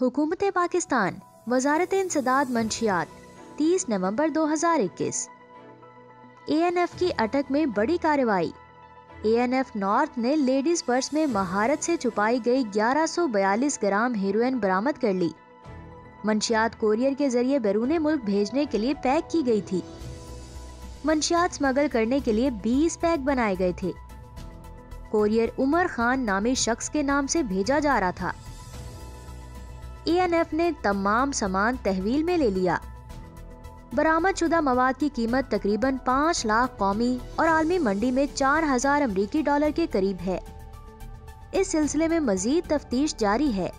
हुकूमत पाकिस्तान, वजारत इंसदाद मंशियात, 30 नवंबर 2021। ANF की अटक में बड़ी कार्रवाई। ANF नॉर्थ ने लेडीज पर्स में महारत से छुपाई गई 1142 ग्राम हेरोइन बरामद कर ली। मंशियात कोरियर के जरिए बैरून मुल्क भेजने के लिए पैक की गई थी। मंशियात स्मगल करने के लिए 20 पैक बनाए गए थे। कोरियर उमर खान नामी शख्स के नाम से भेजा जा रहा था। ANF ने तमाम सामान तहवील में ले लिया। बरामद शुदा मवाद की कीमत तकरीबन 5 लाख कौमी और आलमी मंडी में 4000 अमरीकी डॉलर के करीब है। इस सिलसिले में मजीद तफ्तीश जारी है।